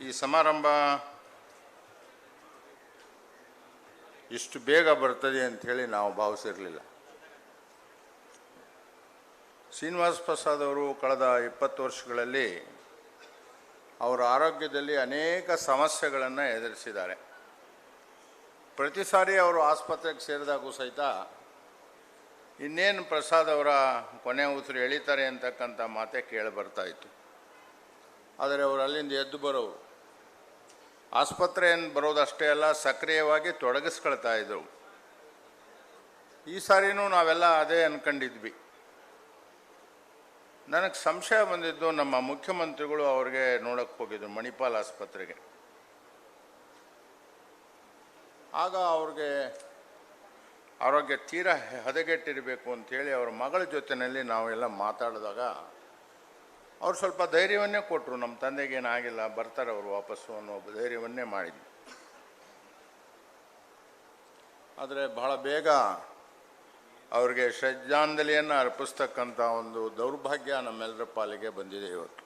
ಈ ಸಮಾರಂಭ ಇಷ್ಟು ಬೇಗ ಬರ್ತದೆ ಅಂಥೇಳಿ ನಾವು ಭಾವಿಸಿರಲಿಲ್ಲ. ಶ್ರೀನಿವಾಸ್ ಪ್ರಸಾದ್ ಅವರು ಕಳೆದ 20 ವರ್ಷಗಳಲ್ಲಿ ಅವರ ಆರೋಗ್ಯದಲ್ಲಿ ಅನೇಕ ಸಮಸ್ಯೆಗಳನ್ನು ಎದುರಿಸಿದ್ದಾರೆ. ಪ್ರತಿ ಸಾರಿ ಅವರು ಆಸ್ಪತ್ರೆಗೆ ಸೇರಿದಾಗೂ ಸಹಿತ ಇನ್ನೇನು ಪ್ರಸಾದ್ ಅವರ ಕೊನೆ ಉಸಿರು ಎಳಿತಾರೆ ಅಂತಕ್ಕಂಥ ಮಾತೆ ಕೇಳಿ ಬರ್ತಾಯಿತ್ತು. ಆದರೆ ಅವರು ಅಲ್ಲಿಂದ ಎದ್ದು ಬರೋರು, ಆಸ್ಪತ್ರೆಯನ್ನು ಬರೋದಷ್ಟೇ ಅಲ್ಲ, ಸಕ್ರಿಯವಾಗಿ ತೊಡಗಿಸ್ಕೊಳ್ತಾ ಇದ್ದರು. ಈ ಸಾರಿನೂ ನಾವೆಲ್ಲ ಅದೇ ಅಂದ್ಕೊಂಡಿದ್ವಿ. ನನಗೆ ಸಂಶಯ ಬಂದಿದ್ದು, ನಮ್ಮ ಮುಖ್ಯಮಂತ್ರಿಗಳು ಅವ್ರಿಗೆ ನೋಡಕ್ಕೆ ಹೋಗಿದ್ರು ಮಣಿಪಾಲ್ ಆಸ್ಪತ್ರೆಗೆ. ಆಗ ಅವ್ರಿಗೆ ಆರೋಗ್ಯ ತೀರಾ ಹದಗೆಟ್ಟಿರಬೇಕು ಅಂಥೇಳಿ ಅವ್ರ ಮಗಳ ಜೊತೆಯಲ್ಲಿ ನಾವೆಲ್ಲ ಮಾತಾಡಿದಾಗ ಅವ್ರು ಸ್ವಲ್ಪ ಧೈರ್ಯವನ್ನೇ ಕೊಟ್ಟರು. ನಮ್ಮ ತಂದೆಗೇನಾಗಿಲ್ಲ, ಬರ್ತಾರೆ ಅವರು ವಾಪಸ್ಸು ಅನ್ನೋ ಧೈರ್ಯವನ್ನೇ ಮಾಡಿದ್ವಿ. ಆದರೆ ಬಹಳ ಬೇಗ ಅವ್ರಿಗೆ ಶ್ರದ್ಧಾಂಜಲಿಯನ್ನು ಅರ್ಪಿಸ್ತಕ್ಕಂಥ ಒಂದು ದೌರ್ಭಾಗ್ಯ ನಮ್ಮೆಲ್ಲರ ಪಾಲಿಗೆ ಬಂದಿದೆ ಇವತ್ತು.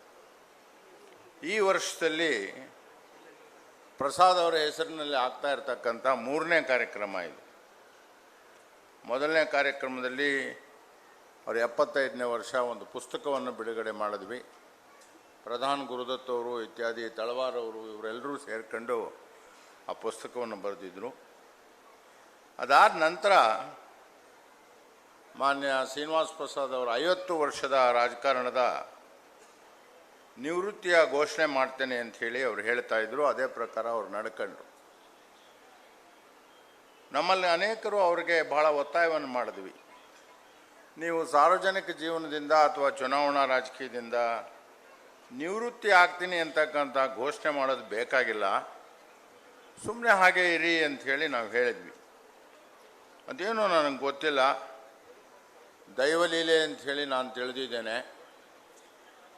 ಈ ವರ್ಷದಲ್ಲಿ ಪ್ರಸಾದ್ ಅವರ ಹೆಸರಿನಲ್ಲಿ ಆಗ್ತಾ ಇರತಕ್ಕಂಥ 3ನೇ ಕಾರ್ಯಕ್ರಮ ಇದು. ಮೊದಲನೇ ಕಾರ್ಯಕ್ರಮದಲ್ಲಿ ಅವರು 75ನೇ ವರ್ಷ ಒಂದು ಪುಸ್ತಕವನ್ನು ಬಿಡುಗಡೆ ಮಾಡಿದ್ವಿ. ಪ್ರಧಾನ್ ಗುರುದತ್ ಅವರು ಇತ್ಯಾದಿ ತಳವಾರ್ ಅವರು ಇವರೆಲ್ಲರೂ ಸೇರ್ಕೊಂಡು ಆ ಪುಸ್ತಕವನ್ನು ಬರೆದಿದ್ದರು. ಅದಾದ ನಂತರ ಮಾನ್ಯ ಶ್ರೀನಿವಾಸ್ ಪ್ರಸಾದ್ ಅವರು 50 ವರ್ಷದ ರಾಜಕಾರಣದ ನಿವೃತ್ತಿಯ ಘೋಷಣೆ ಮಾಡ್ತೇನೆ ಅಂಥೇಳಿ ಅವರು ಹೇಳ್ತಾ ಇದ್ರು. ಅದೇ ಪ್ರಕಾರ ಅವರು ನಡ್ಕೊಂಡ್ರು. ನಮ್ಮಲ್ಲಿ ಅನೇಕರು ಅವರಿಗೆ ಬಹಳ ಒತ್ತಾಯವನ್ನು ಮಾಡಿದ್ವಿ. ನೀವು ಸಾರ್ವಜನಿಕ ಜೀವನದಿಂದ ಅಥವಾ ಚುನಾವಣಾ ರಾಜಕೀಯದಿಂದ ನಿವೃತ್ತಿ ಆಗ್ತೀನಿ ಅಂತಕ್ಕಂಥ ಘೋಷಣೆ ಮಾಡೋದು ಬೇಕಾಗಿಲ್ಲ, ಸುಮ್ಮನೆ ಹಾಗೆ ಇರಿ ಅಂಥೇಳಿ ನಾವು ಹೇಳಿದ್ವಿ. ಅದೇನೋ ನನಗೆ ಗೊತ್ತಿಲ್ಲ, ದೈವಲೀಲೆ ಅಂಥೇಳಿ ನಾನು ತಿಳಿದಿದ್ದೇನೆ.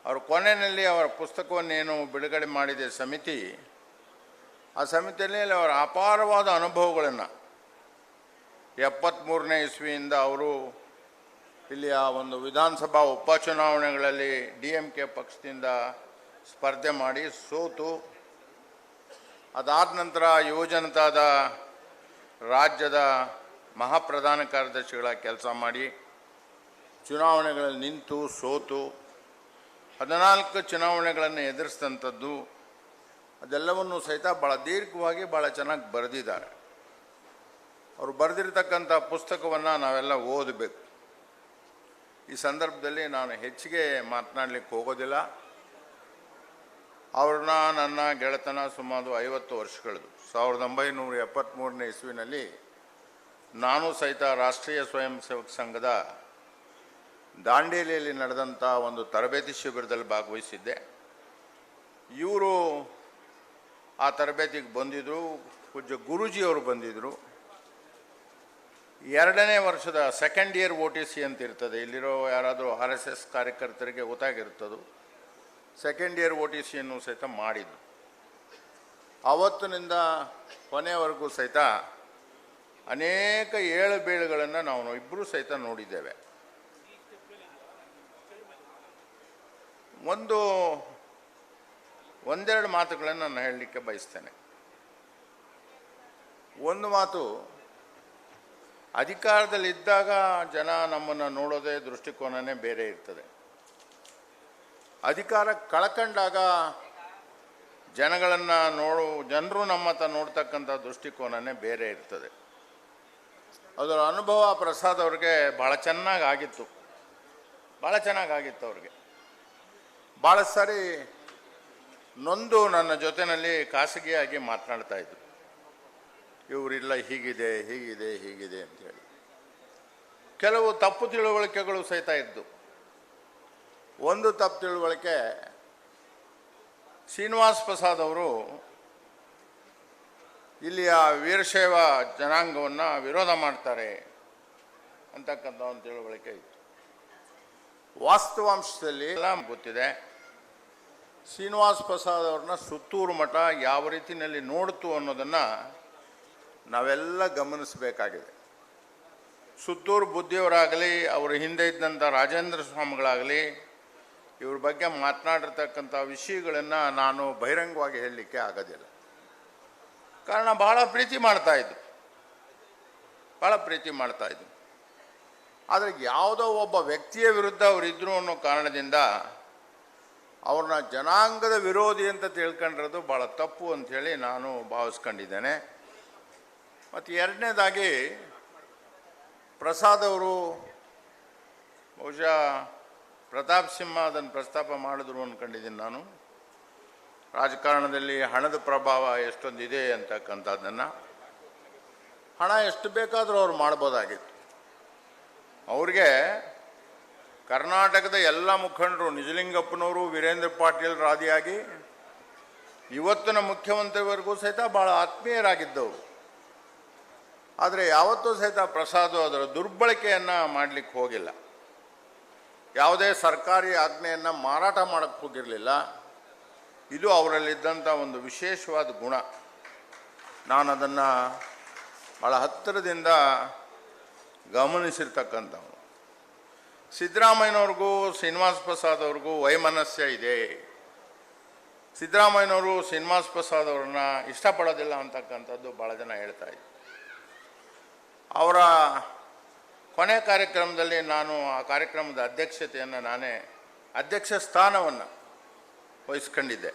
ಅವರು ಕೊನೆಯಲ್ಲಿ ಅವರ ಪುಸ್ತಕವನ್ನೇನು ಬಿಡುಗಡೆ ಮಾಡಿದೆ ಸಮಿತಿ, ಆ ಸಮಿತಿಯಲ್ಲಿ ಅವರ ಅಪಾರವಾದ ಅನುಭವಗಳನ್ನು 73ನೇ ಇಸ್ವಿಯಿಂದ ಅವರು ಇಲ್ಲಿಯ ಒಂದು ವಿಧಾನಸಭಾ ಉಪಚುನಾವಣೆಗಳಲ್ಲಿ DMK ಪಕ್ಷದಿಂದ ಸ್ಪರ್ಧೆ ಮಾಡಿ ಸೋತು, ಅದಾದ ನಂತರ ಯುವಜನತಾದ ರಾಜ್ಯದ ಮಹಾಪ್ರಧಾನ ಕಾರ್ಯದರ್ಶಿಗಳ ಕೆಲಸ ಮಾಡಿ ಚುನಾವಣೆಗಳಲ್ಲಿ ನಿಂತು ಸೋತು 14 ಚುನಾವಣೆಗಳನ್ನು ಎದುರಿಸಿದಂಥದ್ದು, ಅದೆಲ್ಲವನ್ನೂ ಸಹಿತ ಭಾಳ ದೀರ್ಘವಾಗಿ ಭಾಳ ಚೆನ್ನಾಗಿ ಬರೆದಿದ್ದಾರೆ. ಅವರು ಬರೆದಿರ್ತಕ್ಕಂಥ ಪುಸ್ತಕವನ್ನು ನಾವೆಲ್ಲ ಓದಬೇಕು. ಈ ಸಂದರ್ಭದಲ್ಲಿ ನಾನು ಹೆಚ್ಚಿಗೆ ಮಾತನಾಡಲಿಕ್ಕೆ ಹೋಗೋದಿಲ್ಲ. ಅವ್ರನ್ನ ನನ್ನ ಗೆಳೆತನ ಸುಮಾರು 50 ವರ್ಷಗಳದು. 1973ನೇ ಇಸ್ವಿನಲ್ಲಿ ನಾನು ಸಹಿತ ರಾಷ್ಟ್ರೀಯ ಸ್ವಯಂ ಸೇವಕ ಸಂಘದ ದಾಂಡೇಲಿಯಲ್ಲಿ ನಡೆದಂಥ ಒಂದು ತರಬೇತಿ ಶಿಬಿರದಲ್ಲಿ ಭಾಗವಹಿಸಿದ್ದೆ. ಇವರು ಆ ತರಬೇತಿಗೆ ಬಂದಿದ್ದರು, ಪೂಜ್ಯ ಗುರೂಜಿಯವರು ಬಂದಿದ್ದರು. 2ನೇ ವರ್ಷದ ಸೆಕೆಂಡ್ ಇಯರ್ OTC ಅಂತ ಇರ್ತದೆ, ಇಲ್ಲಿರೋ ಯಾರಾದರೂ RSS ಕಾರ್ಯಕರ್ತರಿಗೆ ಗೊತ್ತಾಗಿರ್ತದು. ಸೆಕೆಂಡ್ ಇಯರ್ OTCಯನ್ನು ಸಹಿತ ಮಾಡಿದ್ದು. ಆವತ್ತಿನಿಂದ ಕೊನೆಯವರೆಗೂ ಸಹಿತ ಅನೇಕ ಏಳು ಬೀಳುಗಳನ್ನು ನಾವು ಇಬ್ಬರೂ ಸಹಿತ ನೋಡಿದ್ದೇವೆ. ಒಂದೆರಡು ಮಾತುಗಳನ್ನು ನಾನು ಹೇಳಲಿಕ್ಕೆ ಬಯಸ್ತೇನೆ. ಒಂದು ಮಾತು, ಅಧಿಕಾರದಲ್ಲಿದ್ದಾಗ ಜನ ನಮ್ಮನ್ನು ನೋಡೋದೇ ದೃಷ್ಟಿಕೋನನೇ ಬೇರೆ ಇರ್ತದೆ. ಅಧಿಕಾರ ಕಳ್ಕೊಂಡಾಗ ಜನರು ನಮ್ಮ ನೋಡ್ತಕ್ಕಂಥ ದೃಷ್ಟಿಕೋನನೇ ಬೇರೆ ಇರ್ತದೆ. ಅದರ ಅನುಭವ ಪ್ರಸಾದ್ ಅವ್ರಿಗೆ ಭಾಳ ಚೆನ್ನಾಗಾಗಿತ್ತು ಅವ್ರಿಗೆ. ಭಾಳ ಸಾರಿ ನೊಂದು ನನ್ನ ಜೊತೆಯಲ್ಲಿ ಖಾಸಗಿಯಾಗಿ ಮಾತನಾಡ್ತಾ ಇದ್ರು, ಇವರಿಲ್ಲ ಹೀಗಿದೆ ಅಂಥೇಳಿ. ಕೆಲವು ತಪ್ಪು ತಿಳುವಳಿಕೆಗಳು ಸಹಿತ ಇದ್ದು. ಒಂದು ತಪ್ಪು ತಿಳುವಳಿಕೆ, ಶ್ರೀನಿವಾಸ್ ಪ್ರಸಾದ್ ಅವರು ಇಲ್ಲಿಯ ವೀರಶೈವ ಜನಾಂಗವನ್ನು ವಿರೋಧ ಮಾಡ್ತಾರೆ ಅಂತಕ್ಕಂಥ ಒಂದು ತಿಳುವಳಿಕೆ ಇತ್ತು. ವಾಸ್ತವಾಂಶದಲ್ಲಿ ಎಲ್ಲ ಗೊತ್ತಿದೆ, ಶ್ರೀನಿವಾಸ್ ಪ್ರಸಾದ್ ಅವ್ರನ್ನ ಸುತ್ತೂರು ಮಠ ಯಾವ ರೀತಿಯಲ್ಲಿ ನೋಡ್ತು ಅನ್ನೋದನ್ನು ನಾವೆಲ್ಲ ಗಮನಿಸಬೇಕಾಗಿದೆ. ಸುತ್ತೂರು ಬುದ್ಧಿಯವರಾಗಲಿ, ಅವರ ಹಿಂದೆ ಇದ್ದಂಥ ರಾಜೇಂದ್ರ ಸ್ವಾಮಿಗಳಾಗಲಿ, ಇವ್ರ ಬಗ್ಗೆ ಮಾತನಾಡಿರ್ತಕ್ಕಂಥ ವಿಷಯಗಳನ್ನು ನಾನು ಬಹಿರಂಗವಾಗಿ ಹೇಳಲಿಕ್ಕೆ ಆಗೋದಿಲ್ಲ. ಕಾರಣ ಭಾಳ ಪ್ರೀತಿ ಮಾಡ್ತಾಯಿದ್ದು. ಆದರೆ ಯಾವುದೋ ಒಬ್ಬ ವ್ಯಕ್ತಿಯ ವಿರುದ್ಧ ಅವರಿದ್ದರು ಅನ್ನೋ ಕಾರಣದಿಂದ ಅವ್ರನ್ನ ಜನಾಂಗದ ವಿರೋಧಿ ಅಂತ ತಿಳ್ಕೊಂಡಿರೋದು ಭಾಳ ತಪ್ಪು ಅಂಥೇಳಿ ನಾನು ಭಾವಿಸ್ಕೊಂಡಿದ್ದೇನೆ. ಮತ್ತು ಎರಡನೇದಾಗಿ ಪ್ರಸಾದ್ ಅವರು ಬಹುಶಃ ಪ್ರತಾಪ್ ಸಿಂಹ ಅದನ್ನು ಪ್ರಸ್ತಾಪ ಮಾಡಿದ್ರು ಅಂದ್ಕೊಂಡಿದ್ದೀನಿ ನಾನು. ರಾಜಕಾರಣದಲ್ಲಿ ಹಣದ ಪ್ರಭಾವ ಎಷ್ಟೊಂದಿದೆ ಅಂತಕ್ಕಂಥದ್ದನ್ನು, ಹಣ ಎಷ್ಟು ಬೇಕಾದರೂ ಅವ್ರು ಮಾಡ್ಬೋದಾಗಿತ್ತು. ಅವ್ರಿಗೆ ಕರ್ನಾಟಕದ ಎಲ್ಲ ಮುಖಂಡರು, ನಿಜಲಿಂಗಪ್ಪನವರು, ವೀರೇಂದ್ರ ಪಾಟೀಲ್ ರಾದಿಯಾಗಿ ಇವತ್ತಿನ ಮುಖ್ಯಮಂತ್ರಿವರೆಗೂ ಸಹಿತ ಭಾಳ ಆತ್ಮೀಯರಾಗಿದ್ದವರು. ಆದರೆ ಯಾವತ್ತೂ ಸಹಿತ ಪ್ರಸಾದ್ ಅದರ ದುರ್ಬಳಕೆಯನ್ನು ಮಾಡಲಿಕ್ಕೆ ಹೋಗಿಲ್ಲ. ಯಾವುದೇ ಸರ್ಕಾರಿ ಆಜ್ಞೆಯನ್ನು ಮಾರಾಟ ಮಾಡೋಕ್ಕೆ ಹೋಗಿರಲಿಲ್ಲ. ಇದು ಅವರಲ್ಲಿದ್ದಂಥ ಒಂದು ವಿಶೇಷವಾದ ಗುಣ. ನಾನು ಅದನ್ನು ಭಾಳ ಹತ್ತಿರದಿಂದ ಗಮನಿಸಿರ್ತಕ್ಕಂಥವ್ರು. ಸಿದ್ದರಾಮಯ್ಯನವ್ರಿಗೂ ಶ್ರೀನಿವಾಸ್ ಪ್ರಸಾದ್ ಅವ್ರಿಗೂ ವೈಮನಸ್ಯ ಇದೆ. ಸಿದ್ದರಾಮಯ್ಯನವರು ಶ್ರೀನಿವಾಸ್ ಪ್ರಸಾದ್ ಅವ್ರನ್ನ ಇಷ್ಟಪಡೋದಿಲ್ಲ ಅಂತಕ್ಕಂಥದ್ದು ಭಾಳ ಜನ ಹೇಳ್ತಾ ಇದ್ರು. ಅವರ ಕೊನೆ ಕಾರ್ಯಕ್ರಮದಲ್ಲಿ ನಾನು ಆ ಕಾರ್ಯಕ್ರಮದ ಅಧ್ಯಕ್ಷತೆಯನ್ನು ಅಧ್ಯಕ್ಷ ಸ್ಥಾನವನ್ನು ವಹಿಸ್ಕೊಂಡಿದ್ದೆ.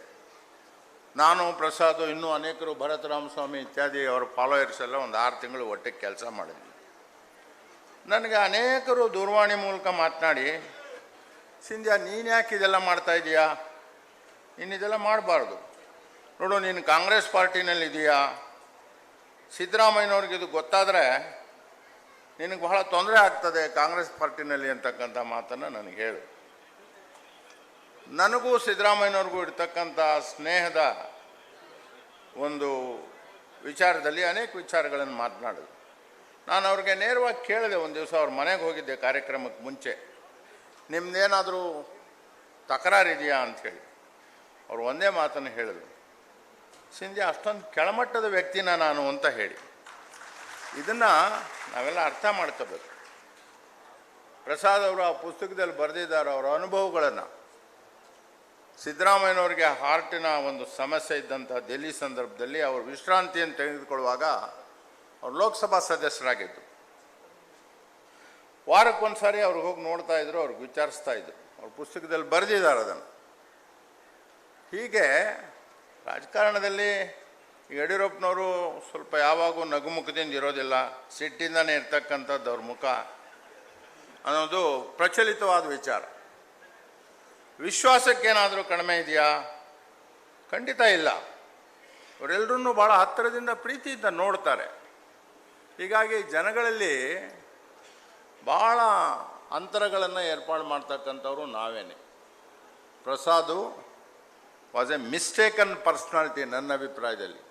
ನಾನು, ಪ್ರಸಾದ್, ಇನ್ನೂ ಅನೇಕರು, ಭರತ ರಾಮಸ್ವಾಮಿ ಇತ್ಯಾದಿ ಅವರ ಫಾಲೋಯರ್ಸ್ ಎಲ್ಲ ಒಂದು 6 ತಿಂಗಳು ಒಟ್ಟಿಗೆ ಕೆಲಸ ಮಾಡಿದ್ವಿ. ನನಗೆ ಅನೇಕರು ದೂರವಾಣಿ ಮೂಲಕ ಮಾತನಾಡಿ, ಸಿಂಧ್ಯಾ ನೀನು ಯಾಕೆ ಇದೆಲ್ಲ ಮಾಡ್ತಾಯಿದ್ದೀಯಾ, ಇದೆಲ್ಲ ಮಾಡಬಾರ್ದು, ನೋಡು ನೀನು ಕಾಂಗ್ರೆಸ್ ಪಾರ್ಟಿನಲ್ಲಿದ್ದೀಯಾ, ಸಿದ್ದರಾಮಯ್ಯನವ್ರಿಗೆ ಇದು ಗೊತ್ತಾದರೆ ನಿನಗೆ ಬಹಳ ತೊಂದರೆ ಆಗ್ತದೆ ಕಾಂಗ್ರೆಸ್ ಪಾರ್ಟಿನಲ್ಲಿ ಅಂತಕ್ಕಂಥ ಮಾತನ್ನು ನನಗೆ ಹೇಳು. ನನಗೂ ಸಿದ್ದರಾಮಯ್ಯನವ್ರಿಗೂ ಇರ್ತಕ್ಕಂಥ ಸ್ನೇಹದ ಒಂದು ವಿಚಾರದಲ್ಲಿ ಅನೇಕ ವಿಚಾರಗಳನ್ನು ಮಾತನಾಡಿದ್ರು. ನಾನು ಅವ್ರಿಗೆ ನೇರವಾಗಿ ಕೇಳಿದೆ. ಒಂದು ದಿವಸ ಅವ್ರ ಮನೆಗೆ ಹೋಗಿದ್ದೆ ಕಾರ್ಯಕ್ರಮಕ್ಕೆ ಮುಂಚೆ, ನಿಮ್ಮದೇನಾದರೂ ತಕರಾರಿದೆಯಾ ಅಂಥೇಳಿ. ಅವರು ಒಂದೇ ಮಾತನ್ನು ಹೇಳಿದ್ರು, ಸಿಂಧ್ಯಾ ಅಷ್ಟೊಂದು ಕೆಳಮಟ್ಟದ ವ್ಯಕ್ತಿನ ನಾನು ಅಂತ ಹೇಳಿ. ಇದನ್ನು ನಾವೆಲ್ಲ ಅರ್ಥ ಮಾಡ್ಕೋಬೇಕು. ಪ್ರಸಾದ್ ಅವರು ಆ ಪುಸ್ತಕದಲ್ಲಿ ಬರೆದಿದ್ದಾರೆ ಅವರ ಅನುಭವಗಳನ್ನು. ಸಿದ್ದರಾಮಯ್ಯನವ್ರಿಗೆ ಹಾರ್ಟಿನ ಒಂದು ಸಮಸ್ಯೆ ಇದ್ದಂಥ ಡೆಲ್ಲಿ ಸಂದರ್ಭದಲ್ಲಿ ಅವರು ವಿಶ್ರಾಂತಿಯನ್ನು ತೆಗೆದುಕೊಳ್ಳುವಾಗ ಅವರು ಲೋಕಸಭಾ ಸದಸ್ಯರಾಗಿದ್ದರು. ವಾರಕ್ಕೊಂದು ಸಾರಿ ಅವ್ರಿಗೆ ಹೋಗಿ ನೋಡ್ತಾ ಇದ್ರು, ಅವ್ರಿಗೆ ವಿಚಾರಿಸ್ತಾ ಇದ್ರು. ಅವ್ರ ಪುಸ್ತಕದಲ್ಲಿ ಬರೆದಿದ್ದಾರೆ ಅದನ್ನು. ಹೀಗೆ ರಾಜಕಾರಣದಲ್ಲಿ ಯಡಿಯೂರಪ್ಪನವರು ಸ್ವಲ್ಪ ಯಾವಾಗೂ ನಗುಮುಖದಿಂದ ಇರೋದಿಲ್ಲ, ಸಿಟ್ಟಿಂದನೇ ಇರ್ತಕ್ಕಂಥದ್ದು ಅವ್ರ ಮುಖ ಅನ್ನೋದು ಪ್ರಚಲಿತವಾದ ವಿಚಾರ. ವಿಶ್ವಾಸಕ್ಕೇನಾದರೂ ಕಡಿಮೆ ಇದೆಯಾ? ಖಂಡಿತ ಇಲ್ಲ. ಅವರೆಲ್ಲರೂ ಭಾಳ ಹತ್ತಿರದಿಂದ ಪ್ರೀತಿಯಿಂದ ನೋಡ್ತಾರೆ. ಹೀಗಾಗಿ ಜನಗಳಲ್ಲಿ ಭಾಳ ಅಂತರಗಳನ್ನು ಏರ್ಪಾಡು ಮಾಡ್ತಕ್ಕಂಥವ್ರು ನಾವೇನೆ. Prasad was a mistaken personality ನನ್ನ ಅಭಿಪ್ರಾಯದಲ್ಲಿ.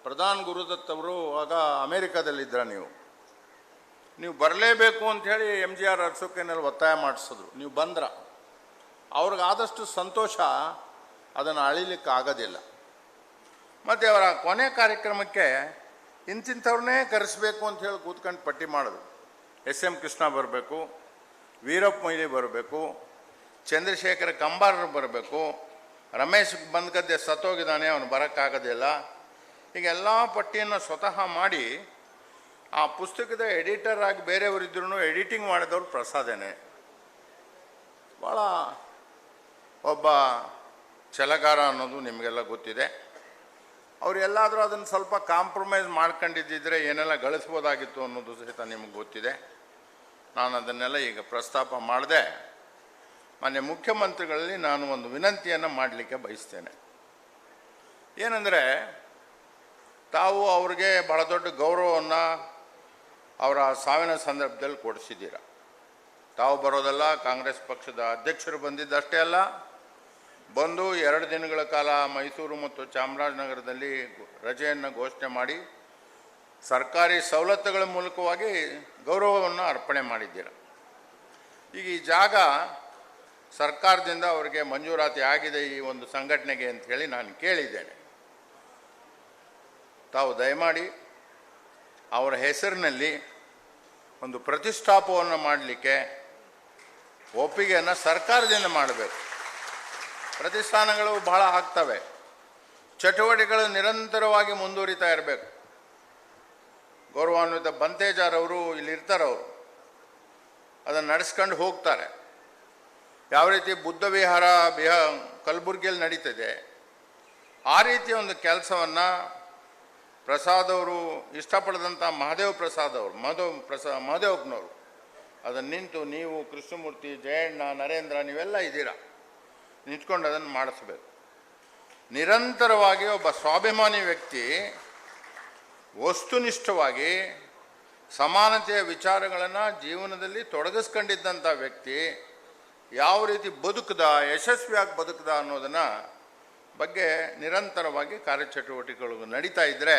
ಪ್ರಧಾನ್ ಗುರುದತ್ ಅವರು ಆಗ ಅಮೇರಿಕಾದಲ್ಲಿದ್ದ, ನೀವು ಬರಲೇಬೇಕು ಅಂಥೇಳಿ MGR ಅರಸೋಕೆನಲ್ಲಿ ಒತ್ತಾಯ ಮಾಡಿಸಿದ್ರು. ನೀವು ಬಂದ್ರ ಅವ್ರಿಗೆ ಆದಷ್ಟು ಸಂತೋಷ, ಅದನ್ನು ಅಳಿಲಿಕ್ಕೆ ಆಗೋದಿಲ್ಲ. ಮತ್ತು ಅವರ ಕೊನೆ ಕಾರ್ಯಕ್ರಮಕ್ಕೆ ಇಂತಿಂಥವ್ರನ್ನೇ ಕರೆಸಬೇಕು ಅಂಥೇಳಿ ಕೂತ್ಕೊಂಡು ಪಟ್ಟಿ ಮಾಡೋದು. SM ಕೃಷ್ಣ ಬರಬೇಕು, ವೀರಪ್ಪ ಮೊಯ್ಲಿ ಬರಬೇಕು, ಚಂದ್ರಶೇಖರ ಕಂಬಾರರು ಬರಬೇಕು, ರಮೇಶ್ ಬಂದ್ಗದ್ದೆ ಸತ್ತೋಗಿದ್ದಾನೆ ಅವನು ಬರೋಕ್ಕಾಗೋದಿಲ್ಲ. ಹೀಗೆಲ್ಲ ಪಟ್ಟಿಯನ್ನು ಸ್ವತಃ ಮಾಡಿ ಆ ಪುಸ್ತಕದ ಎಡಿಟರ್ ಆಗಿ ಬೇರೆಯವರಿದ್ರೂ ಎಡಿಟಿಂಗ್ ಮಾಡಿದವರು ಪ್ರಸಾದೇನೆ. ಭಾಳ ಒಬ್ಬ ಛಲಗಾರ ಅನ್ನೋದು ನಿಮಗೆಲ್ಲ ಗೊತ್ತಿದೆ. ಅವರು ಎಲ್ಲಾದರೂ ಅದನ್ನು ಸ್ವಲ್ಪ ಕಾಂಪ್ರಮೈಸ್ ಮಾಡ್ಕೊಂಡಿದ್ದಿದ್ರೆ ಏನೆಲ್ಲ ಗಳಿಸ್ಬೋದಾಗಿತ್ತು ಅನ್ನೋದು ಸಹಿತ ನಿಮಗೆ ಗೊತ್ತಿದೆ. ನಾನು ಅದನ್ನೆಲ್ಲ ಈಗ ಪ್ರಸ್ತಾಪ ಮಾಡಿದೆ. ಮಾನ್ಯ ಮುಖ್ಯಮಂತ್ರಿಗಳಲ್ಲಿ ನಾನು ಒಂದು ವಿನಂತಿಯನ್ನು ಮಾಡಲಿಕ್ಕೆ ಬಯಸ್ತೇನೆ. ಏನಂದರೆ, ತಾವು ಅವ್ರಿಗೆ ಭಾಳ ದೊಡ್ಡ ಗೌರವವನ್ನು ಅವರ ಸಾವಿನ ಸಂದರ್ಭದಲ್ಲಿ ಕೊಡಿಸಿದ್ದೀರ. ತಾವು ಬರೋದಲ್ಲ, ಕಾಂಗ್ರೆಸ್ ಪಕ್ಷದ ಅಧ್ಯಕ್ಷರು ಬಂದಿದ್ದಷ್ಟೇ ಅಲ್ಲ, ಬಂದು 2 ದಿನಗಳ ಕಾಲ ಮೈಸೂರು ಮತ್ತು ಚಾಮರಾಜನಗರದಲ್ಲಿ ರಜೆಯನ್ನು ಘೋಷಣೆ ಮಾಡಿ ಸರ್ಕಾರಿ ಸವಲತ್ತುಗಳ ಮೂಲಕವಾಗಿ ಗೌರವವನ್ನು ಅರ್ಪಣೆ ಮಾಡಿದ್ದೀರ. ಈಗ ಈ ಜಾಗ ಸರ್ಕಾರದಿಂದ ಅವರಿಗೆ ಮಂಜೂರಾತಿ ಆಗಿದೆ ಈ ಒಂದು ಸಂಘಟನೆಗೆ ಅಂತ ಹೇಳಿ ನಾನು ಕೇಳಿದ್ದೇನೆ. ತಾವು ದಯಮಾಡಿ ಅವರ ಹೆಸರಿನಲ್ಲಿ ಒಂದು ಪ್ರತಿಷ್ಠಾಪವನ್ನು ಮಾಡಲಿಕ್ಕೆ ಒಪ್ಪಿಗೆಯನ್ನು ಸರ್ಕಾರದಿಂದ ಮಾಡಬೇಕು. ಪ್ರತಿಷ್ಠಾನಗಳು ಬಹಳ ಆಗ್ತವೆ, ಚಟುವಟಿಕೆಗಳು ನಿರಂತರವಾಗಿ ಮುಂದುವರಿತಾ ಇರಬೇಕು. ಗೌರವಾನ್ವಿತ ಬಂತೇಜಾರವರು ಇಲ್ಲಿ ಇರ್ತಾರವರು ಅದನ್ನು ನಡೆಸ್ಕೊಂಡು ಹೋಗ್ತಾರೆ. ಯಾವ ರೀತಿ ಬುದ್ಧ ವಿಹಾರ ಕಲಬುರಗಿಯಲ್ಲಿ ನಡೀತದೆ, ಆ ರೀತಿಯ ಒಂದು ಕೆಲಸವನ್ನು ಪ್ರಸಾದ್ ಅವರು ಇಷ್ಟಪಡದಂಥ ಮಹದೇವ್ ಪ್ರಸಾದ್ ಅವರು ಮಹದೇವಪ್ಪನವರು ಅದನ್ನು ನಿಂತು, ನೀವು ಕೃಷ್ಣಮೂರ್ತಿ, ಜಯಣ್ಣ, ನರೇಂದ್ರ ನೀವೆಲ್ಲ ಇದ್ದೀರಾ, ನಿಂತ್ಕೊಂಡು ಅದನ್ನು ಮಾಡಿಸ್ಬೇಕು. ನಿರಂತರವಾಗಿ ಒಬ್ಬ ಸ್ವಾಭಿಮಾನಿ ವ್ಯಕ್ತಿ ವಸ್ತುನಿಷ್ಠವಾಗಿ ಸಮಾನತೆಯ ವಿಚಾರಗಳನ್ನು ಜೀವನದಲ್ಲಿ ತೊಡಗಿಸ್ಕೊಂಡಿದ್ದಂಥ ವ್ಯಕ್ತಿ ಯಾವ ರೀತಿ ಬದುಕದ, ಯಶಸ್ವಿಯಾಗಿ ಬದುಕದ ಅನ್ನೋದನ್ನು ಬಗ್ಗೆ ನಿರಂತರವಾಗಿ ಕಾರ್ಯಚಟುವಟಿಕೆಗಳು ನಡೀತಾ ಇದ್ದರೆ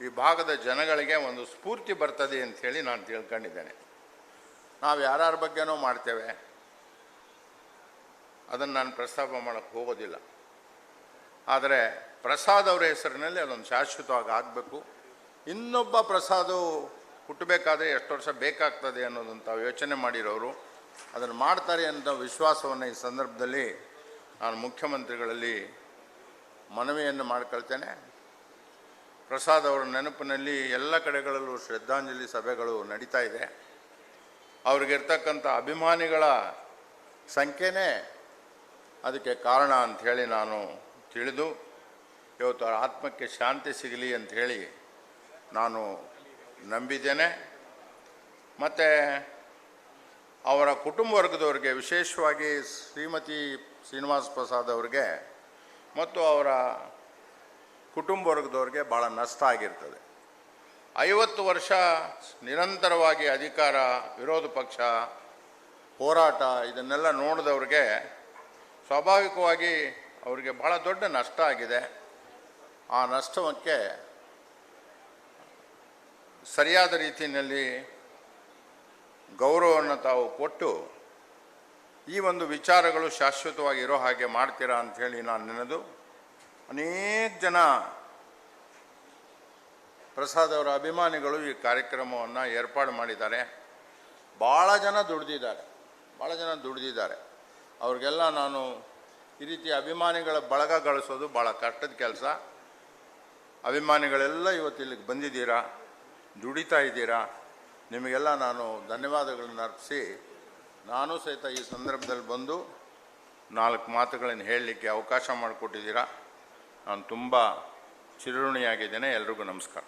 ಈ ಭಾಗದ ಜನಗಳಿಗೆ ಒಂದು ಸ್ಫೂರ್ತಿ ಬರ್ತದೆ ಅಂಥೇಳಿ ನಾನು ತಿಳ್ಕೊಂಡಿದ್ದೇನೆ. ನಾವು ಯಾರ್ಯಾರ ಬಗ್ಗೆನೂ ಮಾಡ್ತೇವೆ, ಅದನ್ನು ನಾನು ಪ್ರಸ್ತಾಪ ಮಾಡೋಕ್ಕೆ ಹೋಗೋದಿಲ್ಲ. ಆದರೆ ಪ್ರಸಾದ್ ಅವರ ಹೆಸರಿನಲ್ಲಿ ಅದೊಂದು ಶಾಶ್ವತವಾಗಿ ಆಗಬೇಕು. ಇನ್ನೊಬ್ಬ ಪ್ರಸಾದು ಹುಟ್ಟಬೇಕಾದ್ರೆ ಎಷ್ಟು ವರ್ಷ ಬೇಕಾಗ್ತದೆ ಅನ್ನೋದಂತ ಯೋಚನೆ ಮಾಡಿರೋರು ಅದನ್ನು ಮಾಡ್ತಾರೆ ಅನ್ನೋ ವಿಶ್ವಾಸವನ್ನು ಈ ಸಂದರ್ಭದಲ್ಲಿ ನಾನು ಮುಖ್ಯಮಂತ್ರಿಗಳಲ್ಲಿ ಮನವಿಯನ್ನು ಮಾಡ್ಕೊಳ್ತೇನೆ. ಪ್ರಸಾದ್ ಅವರ ನೆನಪಿನಲ್ಲಿ ಎಲ್ಲ ಕಡೆಗಳಲ್ಲೂ ಶ್ರದ್ಧಾಂಜಲಿ ಸಭೆಗಳು ನಡೀತಾ ಇದೆ. ಅವ್ರಿಗಿರ್ತಕ್ಕಂಥ ಅಭಿಮಾನಿಗಳ ಸಂಖ್ಯೆನೇ ಅದಕ್ಕೆ ಕಾರಣ ಅಂಥೇಳಿ ನಾನು ತಿಳಿದು ಇವತ್ತು ಅವರ ಆತ್ಮಕ್ಕೆ ಶಾಂತಿ ಸಿಗಲಿ ಅಂಥೇಳಿ ನಾನು ನಂಬಿದ್ದೇನೆ. ಮತ್ತು ಅವರ ಕುಟುಂಬ ವರ್ಗದವರಿಗೆ, ವಿಶೇಷವಾಗಿ ಶ್ರೀಮತಿ ಶ್ರೀನಿವಾಸ ಪ್ರಸಾದ್ ಅವರಿಗೆ ಮತ್ತು ಅವರ ಕುಟುಂಬ ವರ್ಗದವ್ರಿಗೆ ಭಾಳ ನಷ್ಟ ಆಗಿರ್ತದೆ. 50 ವರ್ಷ ನಿರಂತರವಾಗಿ ಅಧಿಕಾರ, ವಿರೋಧ ಪಕ್ಷ, ಹೋರಾಟ ಇದನ್ನೆಲ್ಲ ನೋಡಿದವ್ರಿಗೆ ಸ್ವಾಭಾವಿಕವಾಗಿ ಅವರಿಗೆ ಭಾಳ ದೊಡ್ಡ ನಷ್ಟ ಆಗಿದೆ. ಆ ನಷ್ಟಕ್ಕೆ ಸರಿಯಾದ ರೀತಿಯಲ್ಲಿ ಗೌರವವನ್ನು ತಾವು ಕೊಟ್ಟು ಈ ಒಂದು ವಿಚಾರಗಳು ಶಾಶ್ವತವಾಗಿ ಇರೋ ಹಾಗೆ ಮಾಡ್ತೀರಾ ಅಂಥೇಳಿ ನಾನು ನೆನೆದು, ಅನೇಕ ಜನ ಪ್ರಸಾದ್ ಅವರ ಅಭಿಮಾನಿಗಳು ಈ ಕಾರ್ಯಕ್ರಮವನ್ನು ಏರ್ಪಾಡು ಮಾಡಿದ್ದಾರೆ. ಭಾಳ ಜನ ದುಡಿದಿದ್ದಾರೆ. ಅವ್ರಿಗೆಲ್ಲ ನಾನು ಈ ರೀತಿ ಅಭಿಮಾನಿಗಳ ಬಳಗ ಗಳಿಸೋದು ಭಾಳ ಕಷ್ಟದ ಕೆಲಸ. ಅಭಿಮಾನಿಗಳೆಲ್ಲ ಇವತ್ತು ಇಲ್ಲಿಗೆ ಬಂದಿದ್ದೀರಾ, ದುಡಿತಾ ಇದ್ದೀರಾ. ನಿಮಗೆಲ್ಲ ನಾನು ಧನ್ಯವಾದಗಳನ್ನು ಅರ್ಪಿಸಿ, ನಾನು ಸಹಿತ ಈ ಸಂದರ್ಭದಲ್ಲಿ ಬಂದು 4 ಮಾತುಗಳನ್ನು ಹೇಳಲಿಕ್ಕೆ ಅವಕಾಶ ಮಾಡಿಕೊಟ್ಟಿದ್ದೀರಾ. ನಾನು ತುಂಬ ಚಿರಋಣಿಯಾಗಿದ್ದೇನೆ. ಎಲ್ರಿಗೂ ನಮಸ್ಕಾರ.